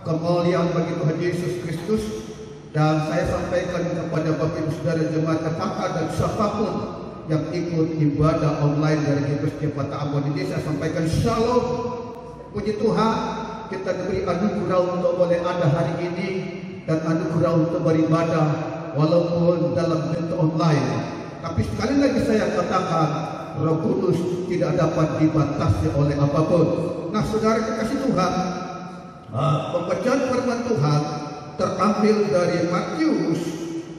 kemuliaan bagi Tuhan Yesus Kristus. Dan saya sampaikan kepada Bapak Ibu Saudara jemaat KTK dan siapapun yang ikut ibadah online dari GBS Cepata Ambon ini, saya sampaikan shalom. Puji Tuhan, kita diberi anugerah untuk boleh ada hari ini dan anugerah untuk beribadah walaupun dalam bentuk online. Tapi sekali lagi saya katakan, Roh Kudus tidak dapat dibatasi oleh apapun. Nah, saudara kekasih Tuhan, pembacaan firman Tuhan terambil dari Matius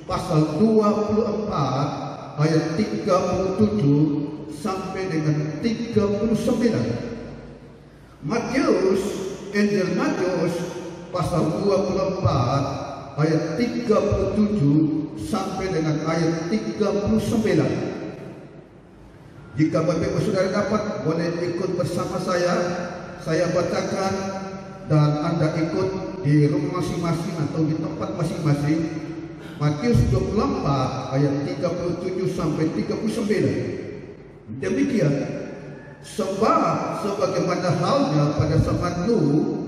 pasal 24 ayat 37 sampai dengan 39. Injil Matius pasal 24 ayat 37 sampai dengan ayat 39. Jika Bapak Ibu Saudara dapat, boleh ikut bersama saya bacakan dan Anda ikut di rumah masing-masing atau di tempat masing-masing. Matius 24 ayat 37 sampai 39. Demikian, sebab sebagaimana halnya pada zaman Nuh,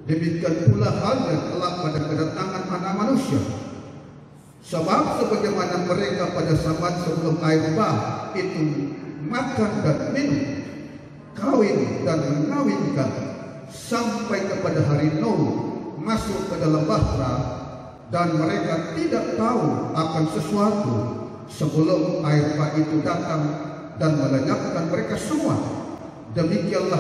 demikian pula halnya kelak pada kedatangan Anak Manusia. Sebab sebagaimana mereka pada zaman sebelum air bah itu makan dan minum, kawin dan mengawinkan, sampai kepada hari Nuh masuk ke dalam bahtera, dan mereka tidak tahu akan sesuatu sebelum air bah itu datang dan melenyapkan mereka semua. Demikian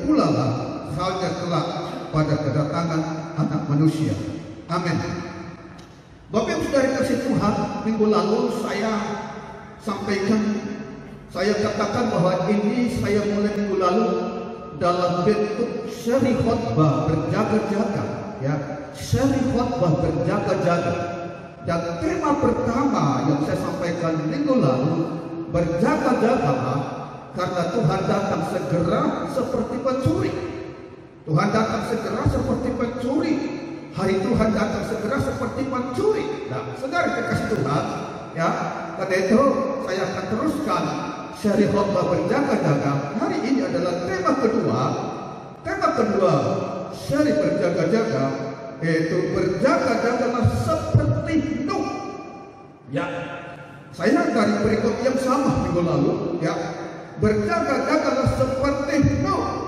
pula lah halnya kelak pada kedatangan Anak Manusia. Amin. Bapak Ibu Saudara kasih Tuhan, minggu lalu saya katakan bahwa ini saya mulai minggu lalu dalam bentuk seri khotbah berjaga-jaga, ya, seri khotbah berjaga-jaga. Dan tema pertama yang saya sampaikan minggu lalu, berjaga-jaga karena Tuhan datang segera seperti pencuri. Tuhan datang segera seperti pencuri. Hari Tuhan datang segera seperti pencuri. Nah, saudara kekasih Tuhan, ya, karena itu saya akan teruskan seri khotbah berjaga-jaga. Hari ini adalah tema kedua. Tema kedua seri berjaga-jaga, yaitu berjaga-jagalah seperti Nuh. Ya, saya dari berikut yang sama minggu lalu, ya, berjaga-jagalah seperti Nuh.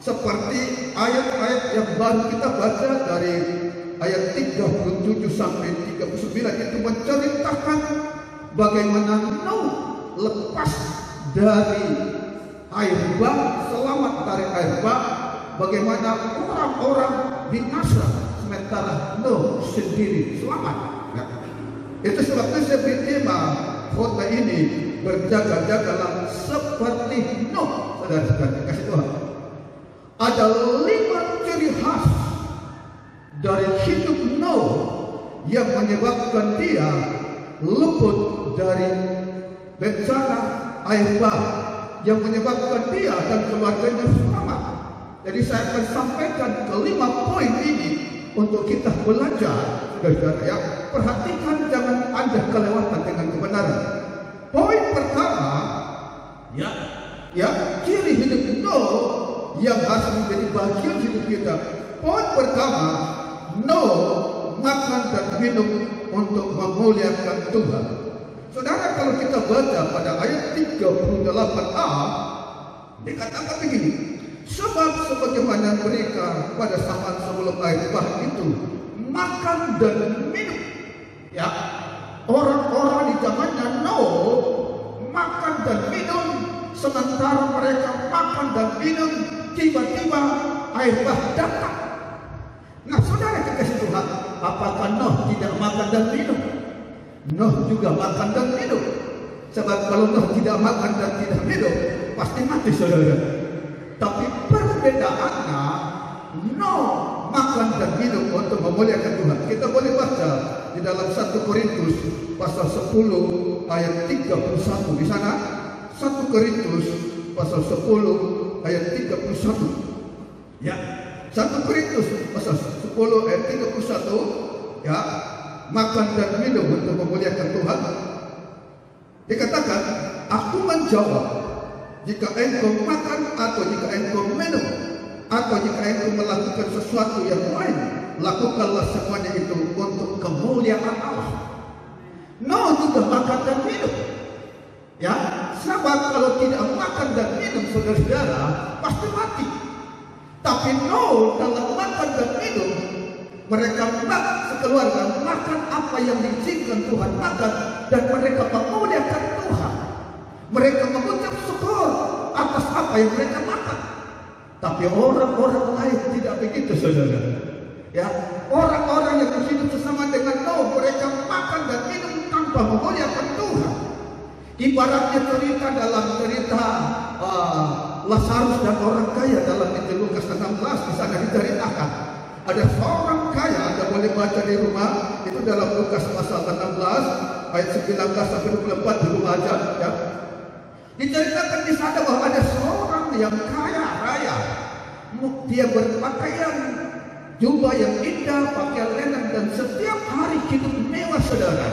Seperti ayat-ayat yang baru kita baca dari ayat 37 sampai 39 itu menceritakan bagaimana Nuh lepas dari air bah, selamat dari air bah, bagaimana orang-orang binasa sementara Nuh sendiri selamat. Ya. Itu sebabnya saya beri tema khotbah ini, berjaga-jagalah seperti Nuh. Saudara-saudara kasih Tuhan, ada 5 ciri khas dari hidup Nuh yang menyebabkan dia luput dari bencana air bah, yang menyebabkan dia dan keluarganya selamat. Jadi saya akan sampaikan ke-5 poin ini untuk kita belajar, saudara-saudara, ya. Perhatikan, jangan Anda kelewatan dengan kebenaran. Poin pertama, ya, ciri hidup Nuh yang harus menjadi bagian hidup kita. Poin pertama, Nuh makan dan minum untuk memuliakan Tuhan. Saudara, kalau kita baca pada ayat 38a, dikatakan begini, sebab sebagaimana mereka pada zaman sebelum air bah itu makan dan minum. Ya, orang-orang di zamannya Nuh makan dan minum, sementara mereka makan dan minum, tiba-tiba air bah datang. Nah, saudara kekasih Tuhan, apakah Nuh tidak makan dan minum? Nuh juga makan dan minum. Sebab kalau Nuh tidak makan dan tidak minum, pasti mati, saudara. Tapi perbedaannya, Nuh makan dan minum untuk memuliakan Tuhan. Kita boleh baca di dalam 1 Korintus pasal 10 ayat 31. Di sana 1 Korintus pasal 10 ayat 31. Ya, 1 Korintus pasal 10 ayat 31, ya, makan dan minum untuk memuliakan Tuhan. Dikatakan, aku menjawab, jika engkau makan atau jika engkau minum atau jika engkau melakukan sesuatu yang lain, lakukanlah semuanya itu untuk kemuliaan Allah. Noah juga makan dan minum. Ya, sebab kalau tidak makan dan minum, saudara-saudara, pasti mati. Tapi Noah dalam makan dan minum, mereka sekeluarga makan apa yang diizinkan Tuhan makan, dan mereka memuliakan Tuhan. Mereka mengucap syukur atas apa yang mereka makan. Tapi orang-orang lain tidak begitu, saudara. Ya, orang-orang yang hidup bersama dengan Noah, mereka makan dan minum tanpa memuliakan Tuhan. Ibaratnya cerita dalam cerita Lazarus dan orang kaya dalam Injil Lukas 16, di sana diceritakan ada seorang kaya. Anda boleh baca di rumah, itu dalam Lukas pasal 16 ayat 19 sampai 24 di rumah aja, ya. Diceritakan di sana bahwa ada seorang yang kaya raya. Dia berpakaian jubah yang indah, pakaian lenan, dan setiap hari hidup mewah, saudara.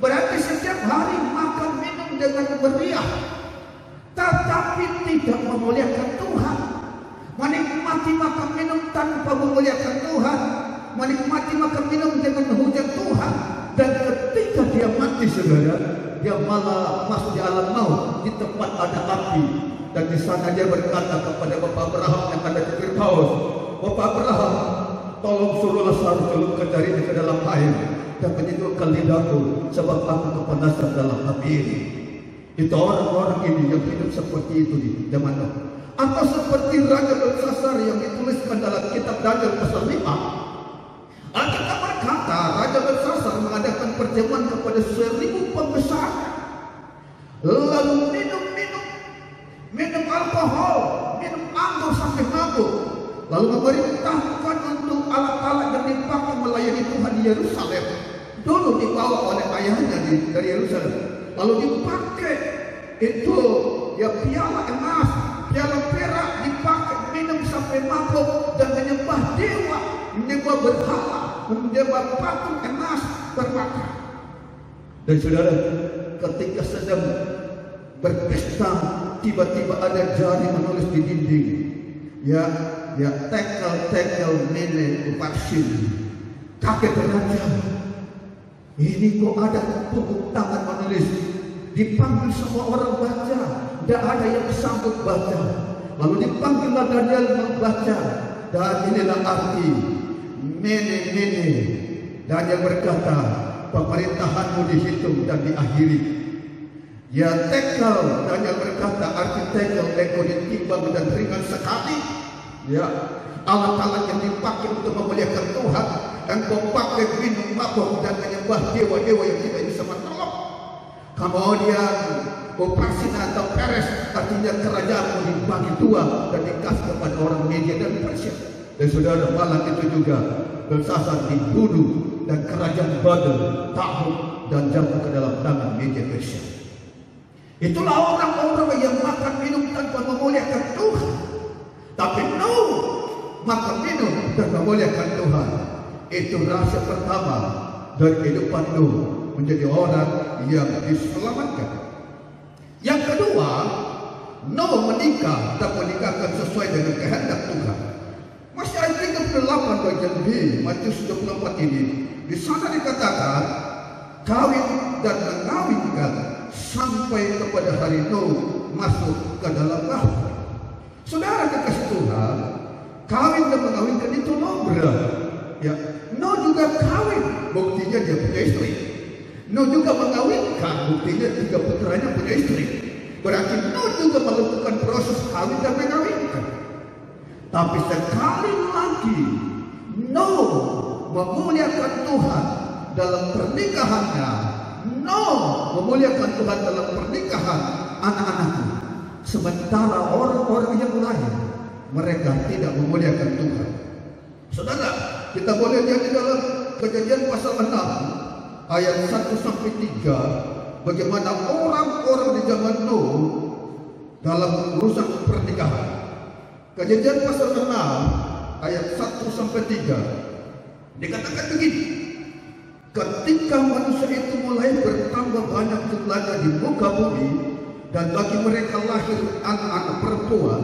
Berarti setiap hari makan minum dengan meriah, tetapi tidak memuliakan Tuhan. Menikmati makan minum tanpa memuliakan Tuhan, menikmati makan minum dengan menghujat Tuhan. Dan ketika dia mati, saudara, dia malah masuk di alam maut, di tempat ada api. Dan di sana dia berkata kepada Bapak Abraham yang ada di Firdaus, Bapak Abraham, tolong suruh Lazarus celupkan jarinya ke dalam air dan menyedukkan lidahku, sebab aku kepanasan dalam api ini. Itu orang-orang ini yang hidup seperti itu di zaman Nuh. Atau seperti Raja Belsasar yang dituliskan dalam kitab Daniel pasal 5. Alkitab berkata Raja Belsasar mengadakan perjamuan kepada 1000 pembesar, lalu minum alkohol, minum anggur sampai mabuk, lalu memerintahkan untuk alat-alat yang dipakai melayani Tuhan di Yerusalem. Dulu dibawa oleh ayahnya dari Yerusalem, lalu dipakai itu ya piala emas, piala perak, dipakai minum sampai mabuk dan menyembah dewa, menyembah berhala, menyembah patung emas terbakar. Dan saudara, ketika sedang berpesta, tiba-tiba ada jari menulis di dinding, ya tekel nene vaksin. Kaget raja, ini kok ada punggung tangan menulis. Dipanggil semua orang baca, tidak ada yang sanggup baca. Lalu dipanggillah Daniel membaca, dan inilah arti nene. Daniel berkata, pemerintahanmu dihitung dan diakhiri. Ya tekel, Daniel berkata, arti tekel, engkau ditimbang dan ringan sekali. Ya, alat-alat yang dipakai untuk memuliakan Tuhan, engkau pakai minum mabuk dan menyembah dewa-dewa yang tidak bisa menolong. Kemudian operasi atau Peres, artinya kerajaanmu dibagi dua dan dikasih kepada orang Media dan Persia. Dan saudara, malam itu juga Belsasar dibunuh dan kerajaan Babel takluk dan jatuh ke dalam tangan Media Persia. Itulah orang-orang yang makan minum tanpa memuliakan Tuhan. Tapi Nuh makan minum dan memuliakan Tuhan. Itu rahasia pertama dari kehidupan Nuh menjadi orang yang diselamatkan. Yang kedua, Nuh menikah dan menikahkan sesuai dengan kehendak Tuhan. Masih ayat 38 bagian B Matius 24 ini, di sana dikatakan kawin dan mengawinkan sampai kepada hari Nuh masuk ke dalam bahtera. Saudara dikasih Tuhan, kawin dan mengawinkan itu berat. Ya, Nuh juga kawin, buktinya dia punya istri. Nuh juga mengawinkan, buktinya 3 putranya punya istri. Berarti Nuh juga melakukan proses kawin dan mengawinkan. Tapi sekali lagi Nuh memuliakan Tuhan dalam pernikahannya. Nuh memuliakan Tuhan dalam pernikahan anak-anaknya. Sementara orang-orang yang lain, mereka tidak memuliakan Tuhan. Saudara, kita boleh lihat di dalam Kejadian pasal 6 ayat 1 sampai 3, bagaimana orang-orang di zaman Nuh dalam urusan pernikahan. Kejadian pasal 6 ayat 1 sampai 3 dikatakan begini. Ketika manusia itu mulai bertambah banyak jumlahnya di muka bumi, dan bagi mereka lahir anak-anak perempuan,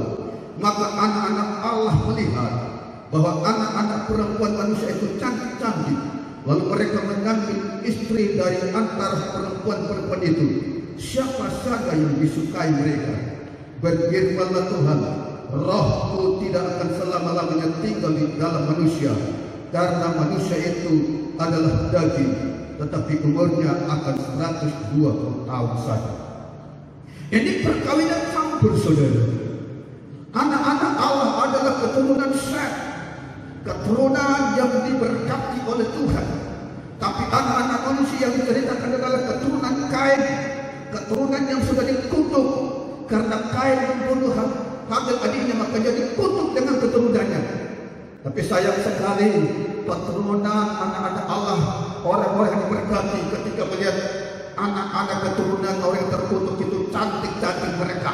maka anak-anak Allah melihat bahwa anak-anak perempuan manusia itu cantik-cantik, lalu mereka mengambil istri dari antara perempuan-perempuan itu, siapa saja yang disukai mereka. Berfirmanlah Tuhan, Rohku tidak akan selama-lamanya tinggal di dalam manusia, karena manusia itu adalah daging, tetapi umurnya akan 120 tahun saja. Ini perkawinan campur, saudara. Anak-anak Allah adalah keturunan Set, keturunan yang diberkati oleh Tuhan. Tapi anak-anak manusia yang diceritakan adalah keturunan Kain, keturunan yang sudah dikutuk karena Kain membunuh Habil adiknya, maka jadi dikutuk dengan keturunannya. Tapi sayang sekali, keturunan anak-anak Allah, orang-orang yang diberkati, ketika melihat anak-anak keturunan orang yang terkutuk itu cantik-cantik, mereka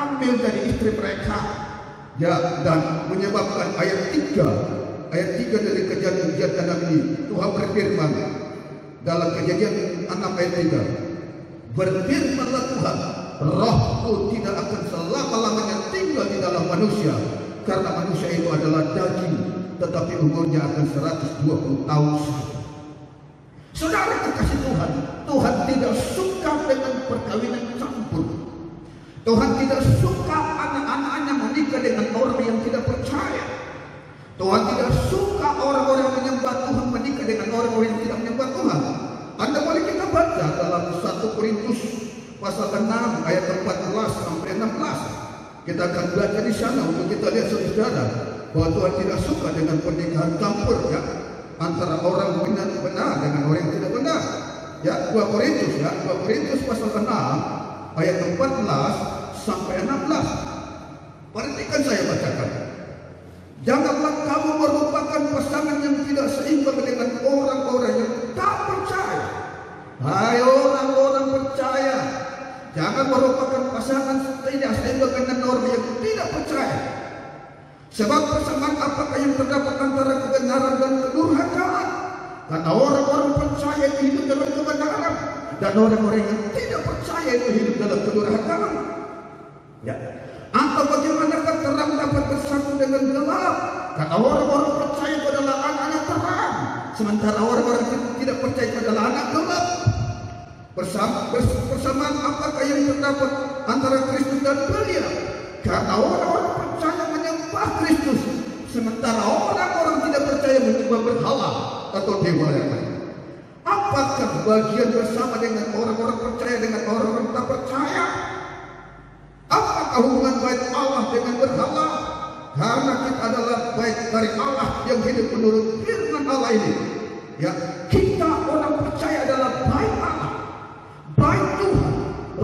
ambil dari istri mereka, ya, dan menyebabkan ayat 3 dari Kejadian 6 ini Tuhan berfirman dalam Kejadian 6 ayat 3, berfirmanlah Tuhan, Rohku tidak akan selama-lamanya tinggal di dalam manusia, karena manusia itu adalah daging, tetapi umurnya akan 120 tahun saja. Saudara kekasih Tuhan, Tuhan tidak suka dengan perkawinan campur. Tuhan tidak suka anak-anaknya menikah dengan orang yang tidak percaya. Tuhan tidak suka orang-orang yang menyembah Tuhan menikah dengan orang-orang yang tidak menyembah Tuhan. Anda boleh kita baca dalam 1 Korintus pasal 6 ayat 14 sampai 16. Kita akan belajar di sana untuk kita lihat saudara bahwa Tuhan tidak suka dengan pernikahan campur, ya, antara orang benar dengan orang yang tidak benar. Ya, 2 Korintus pasal 6 ayat 14 sampai 16. Perhatikan saya bacakan. Janganlah kamu merupakan pasangan yang tidak seimbang dengan orang-orang yang tak percaya. Hai orang-orang percaya, jangan merupakan pasangan tidak seimbang dengan orang yang tidak percaya. Sebab persamaan apakah yang terdapat antara kebenaran dan kedurhakaan? Karena orang-orang percaya itu hidup dalam kebenaran, dan orang-orang yang tidak percaya itu hidup dalam kedurhakaan. Ya. Atau bagaimanakah terang dapat bersatu dengan gelap? Karena orang-orang percaya itu adalah anak-anak terang, sementara orang-orang yang tidak percaya itu adalah anak gelap. Persamaan apakah yang terdapat antara Kristus dan Beliau? Karena orang-orang percaya menyembah Kristus, sementara orang-orang tidak percaya menyembah berhala atau dewa yang lain. Apakah bagian bersama dengan orang-orang percaya dengan orang-orang tak percaya? Apakah hubungan baik Allah dengan berhala? Karena kita adalah baik dari Allah yang hidup menurut firman Allah ini. Ya, kita orang percaya adalah baik Allah, baik Tuhan,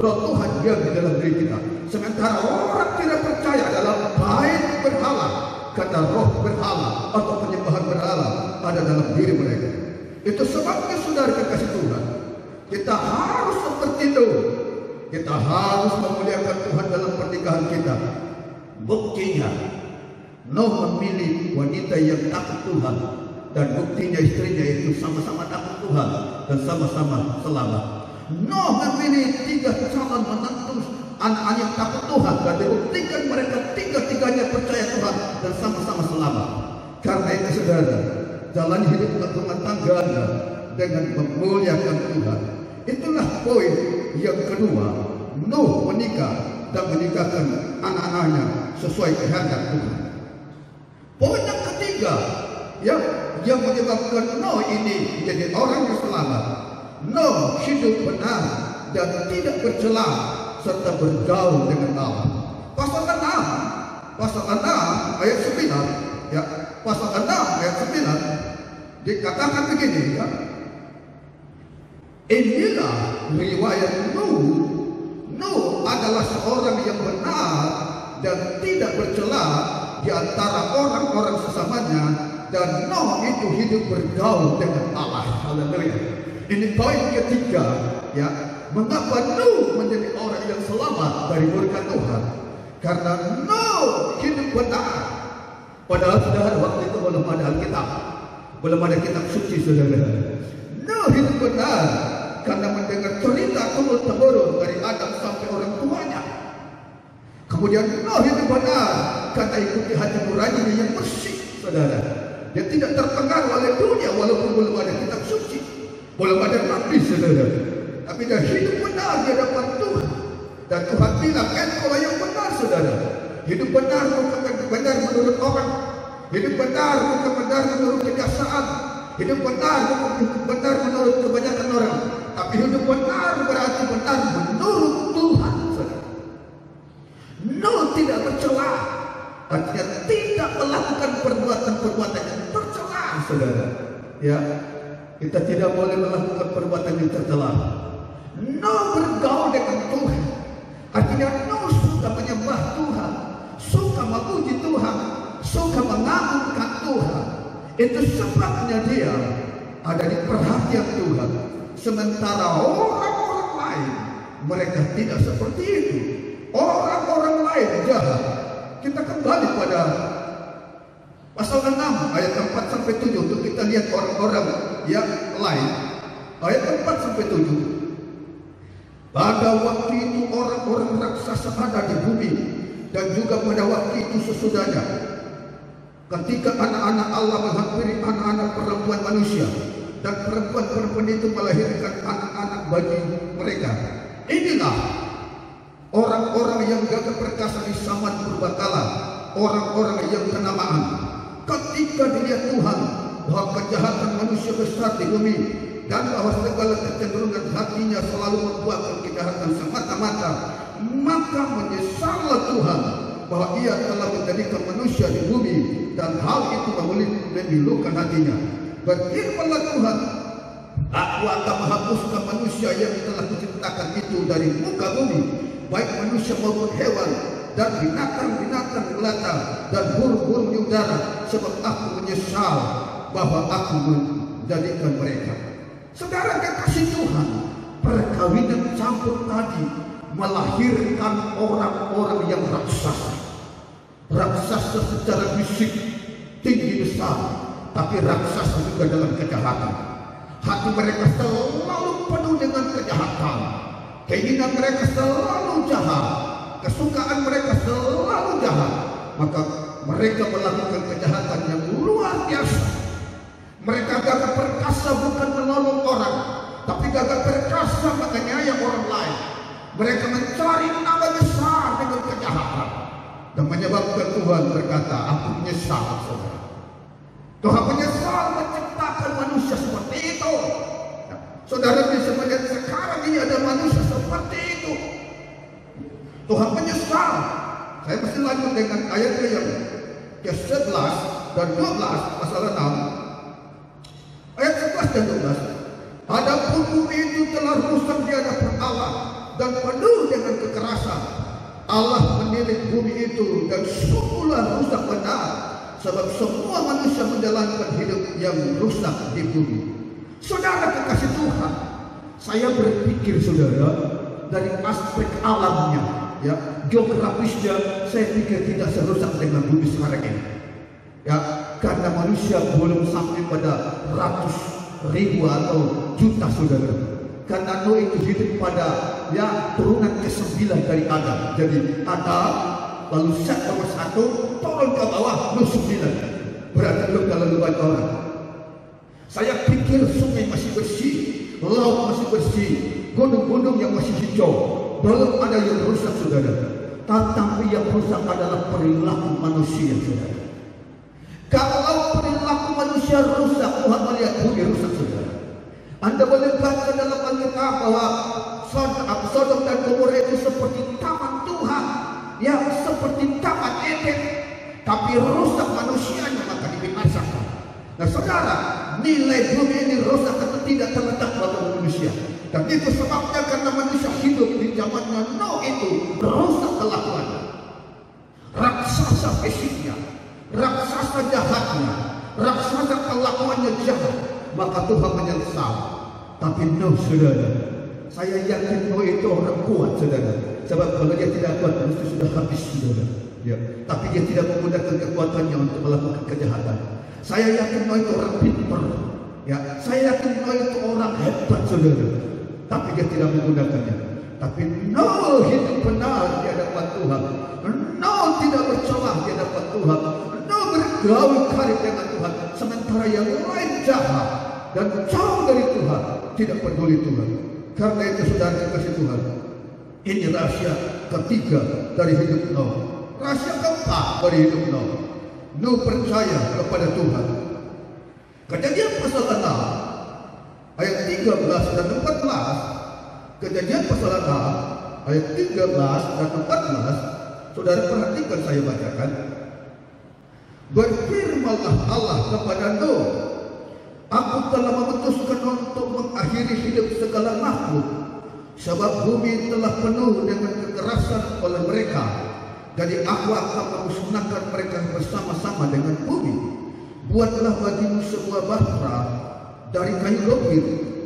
Roh Tuhan yang di dalam diri kita. Sementara orang tidak percaya adalah baik berhala, karena roh berhala atau penyembahan berhala ada dalam diri mereka. Itu sebabnya saudara kekasih Tuhan, kita harus seperti itu. Kita harus memuliakan Tuhan dalam pernikahan kita. Buktinya, Nuh memilih wanita yang takut Tuhan, dan buktinya istrinya itu sama-sama takut Tuhan dan sama-sama selamat. Nuh memilih 3 calon menantu anak-anak yang takut Tuhan, dan dibuktikan mereka tiga-tiganya percaya Tuhan dan sama-sama selamat. Karena itu saudara, jalan hidup rumah tangga Anda dengan memuliakan Tuhan. Itulah poin yang kedua. Nuh menikah dan menikahkan anak-anaknya sesuai kehendak Tuhan. Poin yang ketiga, yang menyebabkan Nuh ini menjadi orang yang selamat. Nuh hidup benar dan tidak bercela serta bergaul dengan Allah. Pasal 6 ayat 9, ya, pasal 6 ayat 9 dikatakan begini, ya. Inilah riwayat Nuh. Nuh adalah seorang yang benar dan tidak bercela di antara orang-orang sesamanya, dan Nuh itu hidup bergaul dengan Allah. Haleluya. Ini poin ketiga, ya. Mengapa Nuh menjadi orang yang selamat dari murka Tuhan? Karena Nuh hidup benar. Padahal saudara, waktu itu belum ada Alkitab, belum ada kitab suci, saudara. Nuh hidup benar karena mendengar cerita turun-temurun dari Adam sampai orang tuanya. Kemudian Nuh itu benar karena ikuti hati nuraninya yang bersih, saudara. Dia tidak terpengaruh oleh dunia walaupun belum ada kitab suci, belum ada nabi, saudara. Tapi dia hidup benar di hadapan Tuhan. Dan Tuhan bilang, engkau yang benar, saudara. Hidup benar bukan benar menurut orang. Hidup benar bukan benar menurut kejaksaan. Hidup benar bukan benar menurut kebanyakan orang. Tapi hidup benar berarti benar menurut Tuhan, saudara. Nuh tidak tercela, artinya tidak melakukan perbuatan-perbuatan yang tercela, saudara. Ya, kita tidak boleh melakukan perbuatan yang tercela. Nuh bergaul dengan Tuhan, artinya Nuh suka menyembah Tuhan, suka memuji Tuhan, suka mengagungkan Tuhan. Itu sebabnya dia ada di perhatian Tuhan. Sementara orang-orang lain, mereka tidak seperti itu. Orang-orang lain jahat. Kita kembali pada pasal 6 ayat 4 sampai 7 untuk kita lihat orang-orang yang lain. Ayat 4 sampai 7. Pada waktu itu orang-orang raksasa ada di bumi, dan juga pada waktu itu sesudahnya, ketika anak-anak Allah menghampiri anak-anak perempuan manusia, dan perempuan-perempuan itu melahirkan anak-anak bagi mereka. Inilah orang-orang yang gagah perkasa di zaman purbakala, orang-orang yang kenamaan. Ketika dilihat Tuhan bahwa kejahatan manusia besar di bumi, dan bahwa segala kecenderungan hatinya selalu membuat kejahatan semata-mata, maka menyesallah Tuhan bahwa ia telah menjadikan manusia di bumi, dan hal itu memilukan hatinya. Berfirmanlah Tuhan, aku akan menghapuskan manusia yang telah kuciptakan itu dari muka bumi, baik manusia maupun hewan, dan binatang-binatang melata, dan burung-burung di udara, sebab aku menyesal bahwa aku menjadikan mereka. Saudara kekasih Tuhan, perkawinan campur tadi melahirkan orang-orang yang raksasa. Raksasa secara fisik tinggi besar, tapi raksasa juga dalam kejahatan. Hati mereka selalu penuh dengan kejahatan. Keinginan mereka selalu jahat. Kesukaan mereka selalu jahat. Maka mereka melakukan kejahatan yang luar biasa. Mereka gagah perkasa bukan menolong orang, tapi gagah perkasa menganiaya orang lain. Mereka mencari nama besar dengan kejahatan, dan menyebabkan Tuhan berkata, aku menyesal, saudara. Tuhan menyesal menciptakan manusia seperti itu. Saudara bisa melihat sekarang ini ada manusia seperti itu. Tuhan menyesal. Saya mesti lanjut dengan ayatnya yang ke-11 dan 12 pasal 6. Ayat 11 dan 12. Adapun bumi itu telah rusak di hadapan Allah dan penuh dengan kekerasan. Allah menilik bumi itu, dan sungguhlah rusak benar, sebab semua manusia menjalankan hidup yang rusak di bumi. Saudara kekasih Tuhan, saya berpikir saudara dari aspek alamnya, ya, geografisnya, saya pikir tidak serusak dengan bumi sekarang ini. Ya, karena manusia belum sampai pada ratus ribu atau juta, saudara. Karena Nuh itu hidup pada turunan ke-9 dari Adam. Jadi Adam, lalu Set nomor 1 turun ke bawah, Nuh 9. Berarti belum terlalu banyak orang. Saya pikir sungai masih bersih, laut masih bersih, gunung-gunung yang masih hijau, belum ada yang rusak, saudara. Tetapi yang rusak adalah perilaku manusia, saudara. Kalau perilaku manusia rusak, Tuhan melihat bumi rusak, saudara. Anda boleh baca dalam Alkitab bahwa Sodom dan Gomora itu seperti taman Tuhan, yang seperti taman Eden, tapi rusak manusianya, maka dibinasakan. Nah saudara, nilai bumi ini rusak atau tidak terletak pada manusia. Dan itu sebabnya karena manusia hidup di zamannya Nuh itu rusak kelakuannya, raksasa fisiknya, raksasa jahatnya, raksasa kelakuannya jahat, maka Tuhan menyesal. Tapi Nuh, saudara, saya yakin Nuh itu orang kuat, saudara. Sebab kalau dia tidak kuat, mesti sudah habis, saudara. Ya. Tapi dia tidak menggunakan kekuatannya untuk melakukan kejahatan. Saya yakin Nuh itu orang pintar. Ya, saya yakin Nuh itu orang hebat, saudara. Tapi dia tidak menggunakannya. Tapi Nuh hidup benar di hadapan Tuhan. Nuh tidak bercelah di hadapan Tuhan. Nuh bergaul karib dengan Tuhan. Sementara yang lain jahat dan jauh dari Tuhan, tidak peduli Tuhan. Karena itu saudara kasih Tuhan, ini rahasia ketiga dari hidup Nuh. Rahasia keempat dari hidup Nuh. Nuh percaya kepada Tuhan. Kejadian pasal 6 ayat 13 dan 14. Kejadian pasal 6 ayat 13 dan 14. Saudara perhatikan, saya bacakan. Berfirmanlah Allah kepada Nuh, aku telah memutuskan untuk mengakhiri hidup segala makhluk, sebab bumi telah penuh dengan kekerasan oleh mereka. Jadi aku akan memusnahkan mereka bersama-sama dengan bumi. Buatlah bagimu sebuah bahtera dari kayu lobir.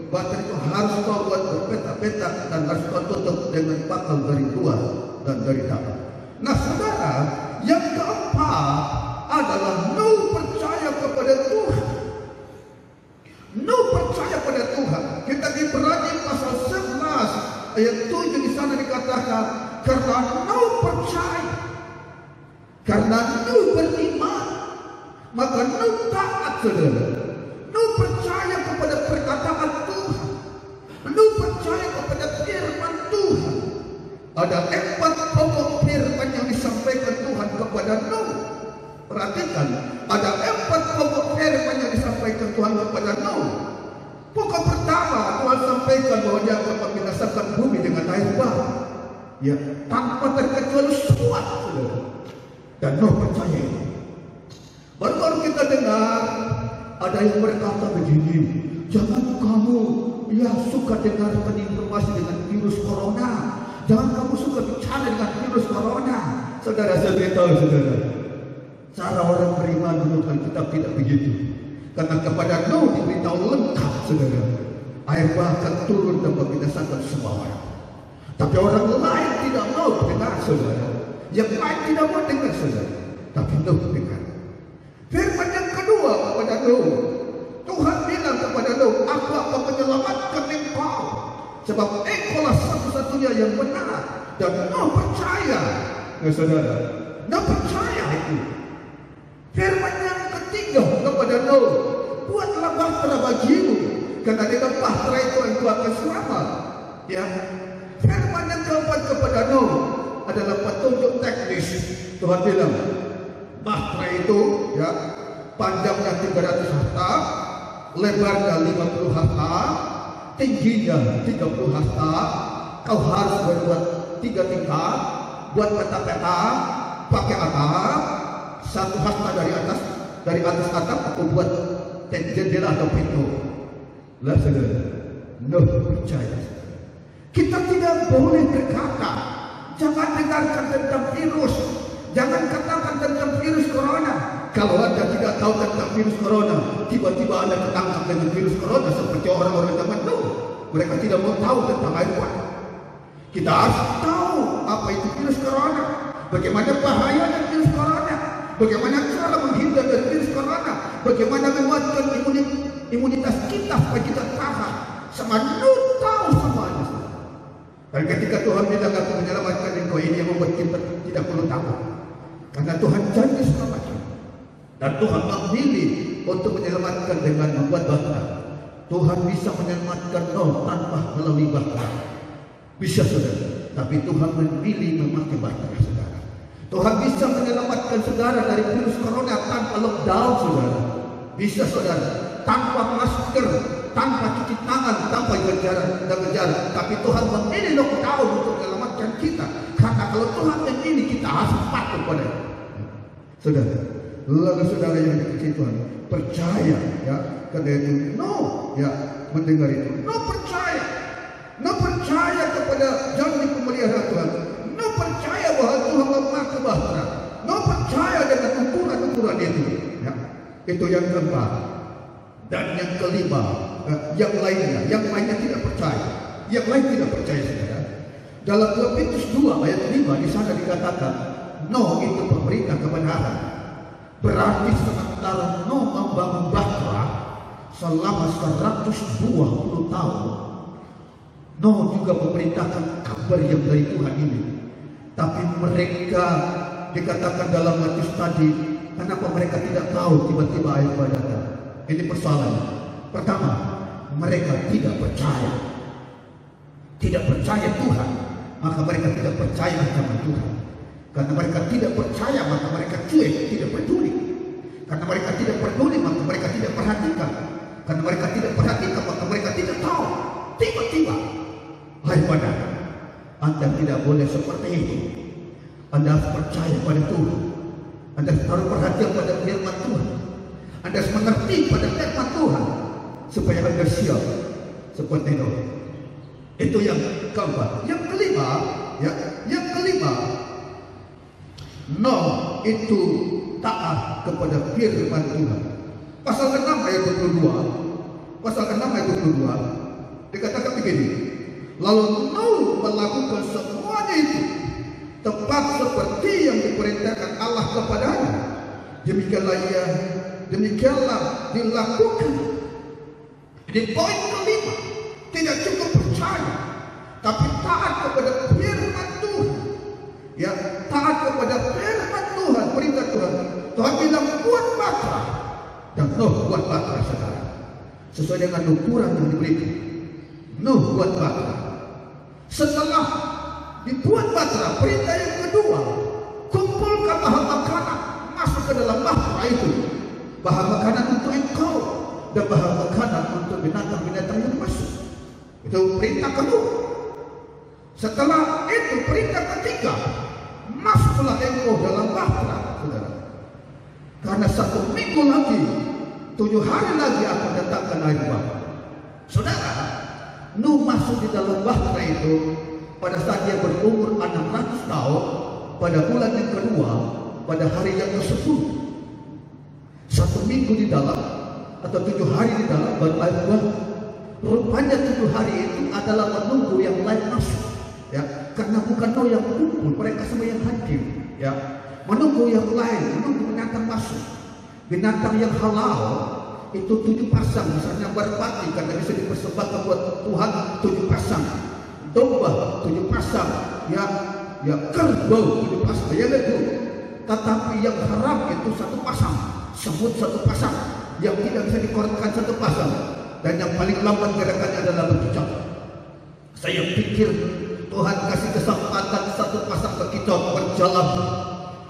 Bahtera itu harus kau buat berpetak-petak dan harus kau tutup dengan bakal dari luar dan dari dalam. Nah saudara, yang keempat adalah Nuh percaya kepada Tuhan. Nuh percaya pada Tuhan. Kita di Ibrani pasal 11 ayat 7 di sana dikatakan, karena Nuh percaya, karena Nuh beriman, maka Nuh taat, saudara. Nuh percaya kepada perkataan Tuhan. Nuh percaya kepada firman Tuhan. Ada 4 pokok firman yang disampaikan Tuhan kepada Nuh. Perhatikan, ada 4 pokok firman yang disampaikan Tuhan kepada Nuh. Pokok pertama, Tuhan sampaikan bahwa Dia akan membinasakan bumi dengan air bah, ya, tanpa terkecuali suatu, saudara. Dan Nuh percaya itu. Baru-baru kita dengar ada yang berkata begini, jangan kamu suka dengarkan informasi dengan virus corona. Jangan kamu suka bicara dengan virus corona. Saudara, saya beritahu saudara, cara orang beriman menurut Alkitab tidak begitu. Karena kepada Nuh diberitahu lengkap, saudara. Air bah akan turun dan membinasakan semua orang. Tapi orang lain tidak mau dengar, saudara. Yang lain tidak mau dengar, saudara. Tapi Nuh dengar. Firman yang kedua kepada Nuh, Tuhan bilang kepada Nuh, aku akan menyelamatkan engkau, sebab engkaulah satu-satunya yang benar. Dan Nuh percaya. Ya saudara, Nuh percaya itu. Firman yang ketiga kepada Nuh, buatlah bahtera bagimu, karena dengan bahtera itu engkau akan selamat. Ya. Firman yang keempat kepada Nuh adalah petunjuk teknis. Tuhan bilang, bahtera itu, ya, panjangnya 300 hasta, lebarnya 50 hasta, tingginya 30 hasta. Kau harus berbuat 3 tingkat, buat peta-peta, pakai atap, 1 hasta dari atas atap, atau buat jendela atau pintu. Lah saudara, Nuh percaya. Kita tidak boleh berkata, jangan dengarkan tentang virus, jangan katakan tentang virus corona. Kalau Anda tidak tahu tentang virus corona, tiba-tiba Anda ketangkap dengan virus corona seperti orang-orang zaman dulu. Mereka tidak mau tahu tentang air bah. Kita harus tahu apa itu virus corona, bagaimana bahayanya virus corona, bagaimana cara menghindar dari virus corona, bagaimana menguatkan imunitas kita supaya kita tahan. Sama Nuh tahu semuanya. Dan ketika Tuhan bilang aku menyelamatkan engkau, ini yang membuat kita tidak perlu takut. Karena Tuhan janji selamatkan. Dan Tuhan memilih untuk menyelamatkan dengan membuat bahtera. Tuhan bisa menyelamatkan Nuh tanpa melalui bahtera. Bisa saudara. Tapi Tuhan memilih memakai bahtera, saudara. Tuhan bisa menyelamatkan saudara dari virus corona tanpa lockdown, saudara. Bisa saudara. Tanpa masker, tanpa cuci tangan, tanpa jarak. Tapi Tuhan memilih lockdown untuk menyelamatkan kita. Karena kalau Tuhan memilih, kita harus patuh padanya. Saudara, lalu saudara yang dikasihi Tuhan percaya, ya, karena itu Nuh, ya, mendengar itu. Nuh percaya kepada janji pemeliharaan Tuhan. Nuh percaya bahwa Tuhan memakai bahtera. Nuh percaya dengan ukuran-ukuran itu. Ya, itu yang keempat. Dan yang kelima, yang lainnya tidak percaya. Yang lain tidak percaya, saudara. Dalam Leviticus 2 ayat 5 di sana dikatakan, Nuh itu pemberita kebenaran. Berarti sementara Nuh membangun bahtera selama 120 tahun, Nuh juga memerintahkan kabar yang dari Tuhan ini. Tapi mereka dikatakan dalam hadis tadi, kenapa mereka tidak tahu tiba-tiba air bah datang? Ini persoalannya. Pertama, mereka tidak percaya. Tidak percaya Tuhan, maka mereka tidak percaya sama Tuhan. Karena mereka tidak percaya, maka mereka cuek, tidak peduli. Karena mereka tidak peduli, maka mereka tidak perhatikan. Karena mereka tidak perhatikan, maka mereka tidak tahu. Tiba-tiba air bah datang. Anda tidak boleh seperti itu. Anda harus percaya pada Tuhan. Anda harus perhatian pada firman Tuhan. Anda harus mengerti pada firman Tuhan supaya Anda siap seperti itu. Itu yang keempat. Yang kelima, Nuh itu taat kepada firman Tuhan. Pasal 6 ayat 22. Pasal 6 ayat 22 dikatakan begini. Lalu Nuh melakukan semuanya itu tepat seperti yang diperintahkan Allah kepadanya. Demikianlah dilakukan. Di poin kelima, tidak cukup percaya, tapi taat kepada firman Tuhan. Ya, taat kepada firman Tuhan, perintah Tuhan. Tuhan bilang buat batra, dan Nuh buat batra sekarang. Sesuai dengan ukuran yang diberikan. Nuh buat batra. Setelah dibuat batra, perintah yang kedua, kumpulkan bahan makanan masuk ke dalam batra itu. Bahan makanan untuk engkau dan bahan makanan untuk binatang-binatang yang masuk. Itu perintah kedua. Setelah itu perintah ketiga, masuklah engkau dalam batra, saudara. Karena 1 minggu lagi, 7 hari lagi akan datangkan air bah. Saudara, Nuh masuk di dalam batra itu pada saat dia berumur 600 tahun, pada bulan yang kedua, pada hari yang ke-10. 1 minggu di dalam atau 7 hari di dalam baru air bah. Rupanya 7 hari itu adalah menunggu yang lain masuk, ya, karena bukan Nuh yang kumpul, mereka semua yang hadir, ya, menunggu yang lain, menunggu binatang masuk. Binatang yang halal itu 7 pasang, misalnya merpati karena bisa dipersembahkan buat Tuhan 7 pasang, domba 7 pasang, ya kerbau 7 pasang, ya itu. Tetapi yang haram itu 1 pasang, semut 1 pasang, yang tidak bisa dikorbankan 1 pasang, dan yang paling lambat gerakannya adalah berkicau. Saya pikir Tuhan kasih kesempatan 1 pasang berkicau berjalan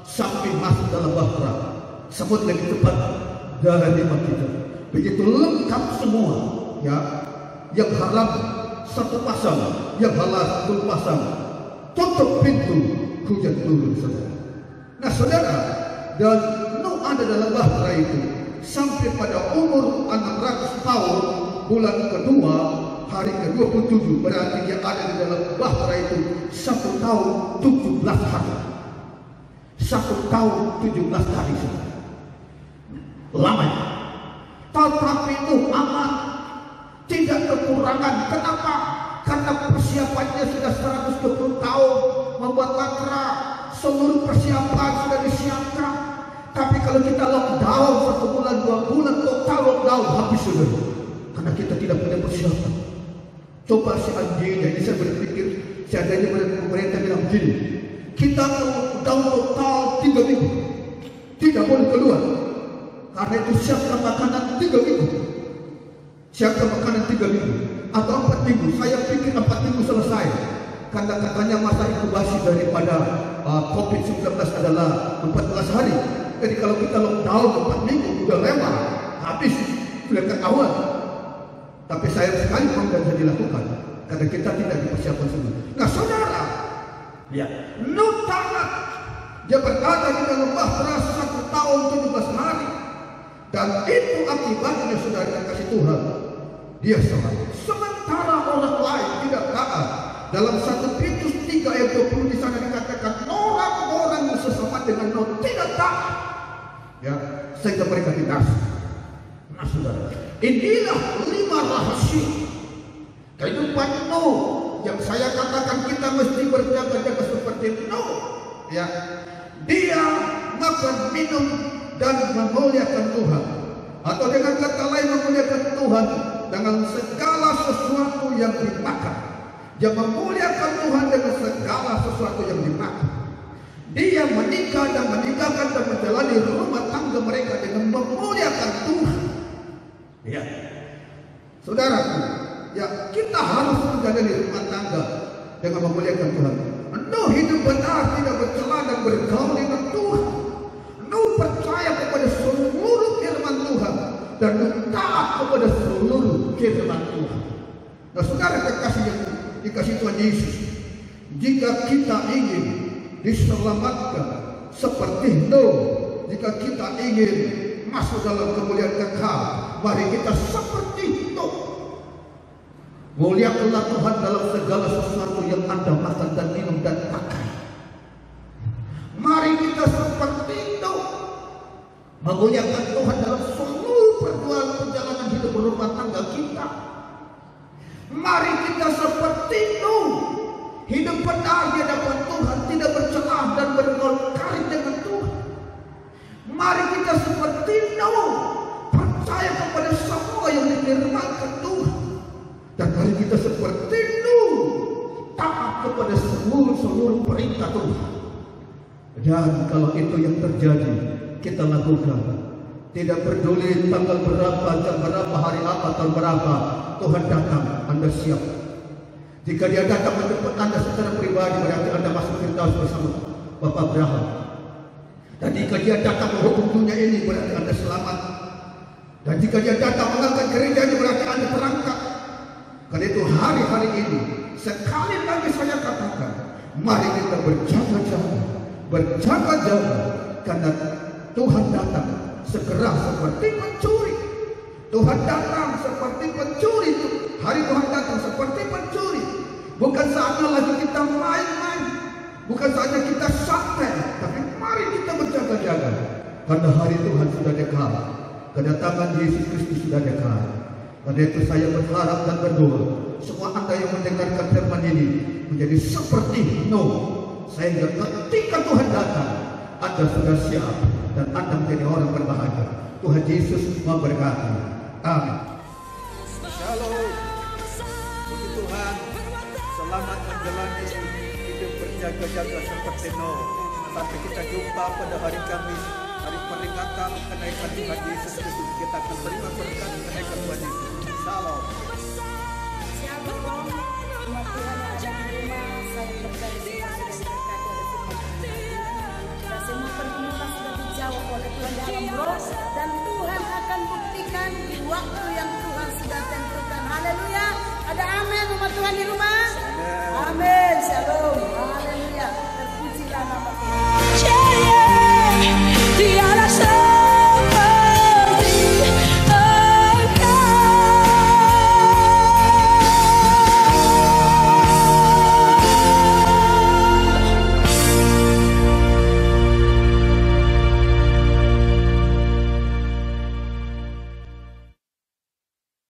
sampai masuk dalam batra. Semut lebih cepat dari berkicau. Begitu lengkap semua, ya, yang haram 1 pasang, yang halal 10 pasang, tutup pintu, hujan turun, saudara. Nah, saudara, dan Nuh ada dalam batra itu sampai pada umur 600 tahun, bulan kedua, hari ke-27, berarti dia ada di dalam batra itu 1 tahun 17 hari. 1 tahun 17 hari, saudara. Lamanya. Tetapi itu aman, tidak kekurangan. Kenapa? Karena persiapannya sudah 120 tahun membuat batra, seluruh persiapan sudah disiapkan. Tapi kalau kita lockdown 1 bulan, 2 bulan, total lockdown, habis sudah. Karena kita tidak punya persiapan. Coba seandainya, ini saya berpikir, seandainya pemerintah bilang begini, kita lockdown total 3 minggu, tidak boleh keluar. Karena itu siapkan makanan 3 minggu. Siapkan makanan 3 minggu atau 4 minggu. Saya pikir 4 minggu selesai. Karena katanya masa inkubasi daripada COVID-19 adalah 14 hari. Jadi kalau kita lockdown 4 minggu sudah lewat, habis, sudah ketahuan. Tapi sayang sekali memang tidak bisa dilakukan karena kita tidak dipersiapkan semua. Nah, saudara, ya, Nuh taat. Dia berada di dalam batra 1 tahun 17 hari. Dan itu akibatnya, saudara kasih Tuhan, dia salah. Sementara orang lain tidak taat. Dalam 1 Petrus 3 ayat 20 di sana dikatakan orang-orang yang sesama dengan Nuh tidak taat, ya, sehingga mereka binasa. Nah, saudara, inilah 5 rahasia kehidupan Nuh yang saya katakan kita mesti berjaga-jaga seperti Nuh, ya. Dia makan, minum, dan memuliakan Tuhan, atau dengan kata lain memuliakan Tuhan dengan segala sesuatu yang dimakan, Dia memuliakan Tuhan dengan segala sesuatu yang dimakan. Dia menikah dan meninggalkan dan menjalani rumah tangga mereka dengan memuliakan Tuhan. Ya, saudaraku, ya kita harus menjalani rumah tangga dengan memuliakan Tuhan. Anda hidup benar, tidak bercela dan bergaul dengan Tuhan. Anda percaya kepada seluruh firman Tuhan dan taat kepada seluruh firman Tuhan. Nah, saudara kekasih yang dikasih Tuhan Yesus, jika kita ingin diselamatkan seperti Nuh, jika kita ingin masuk dalam kemuliaan kekal, mari kita seperti Nuh. Muliakanlah Tuhan dalam segala sesuatu yang Anda makan dan minum dan pakai. Mari kita seperti Nuh, memuliakan Tuhan dalam seluruh perjalanan hidup berumah tangga kita. Mari kita seperti Nuh, hidup benar di hadapan Tuhan, tidak bercelah dan bermolkari dengan Tuhan. Mari kita seperti Nuh, percaya kepada semua yang difirmankan Tuhan. Dan mari kita seperti Nuh, taat kepada seluruh perintah Tuhan. Dan kalau itu yang terjadi, kita lakukan. Tidak peduli tanggal berapa, jam berapa, hari apa, tahun berapa, Tuhan datang, Anda siap. Jika Dia datang menjemput Anda secara pribadi, berarti Anda masuk Firdaus bersama Bapak Abraham. Dan jika Dia datang menghukum dunia ini, berarti Anda selamat. Dan jika Dia datang mengangkat gerejanya, berarti Anda terangkat. Karena itu hari-hari ini, sekali lagi saya katakan, mari kita berjaga-jaga, karena Tuhan datang segera seperti pencuri. Tuhan datang seperti pencuri. Hari Tuhan datang seperti pencuri. Bukan saatnya lagi kita main-main, bukan saatnya kita santai, tapi mari kita berjaga-jaga, karena hari Tuhan sudah dekat. Kedatangan Yesus Kristus sudah dekat. Karena itu saya berharap dan berdoa, semua Anda yang mendengarkan firman ini menjadi seperti Nuh, sehingga ketika Tuhan datang, Anda sudah siap dan Anda menjadi orang berbahagia. Tuhan Yesus memberkati. Amin. Shalom. Puji Tuhan. Selamat menjalani hidup berjaga-jaga seperti Nuh. Sampai kita jumpa pada hari Kamis, hari peringatan kenaikan Tuhan Yesus Kristus. Kita akan terima berkat kenaikan Tuhan Yesus. Shalom. Shalom. Umat Tuhan yang ada di rumah, saya berkata semua sudah diberkati oleh firman Tuhan. Dan semua permintaan sudah dijawab oleh Tuhan dalam roh, dan Tuhan akan buktikan di waktu yang Tuhan sudah tentukan.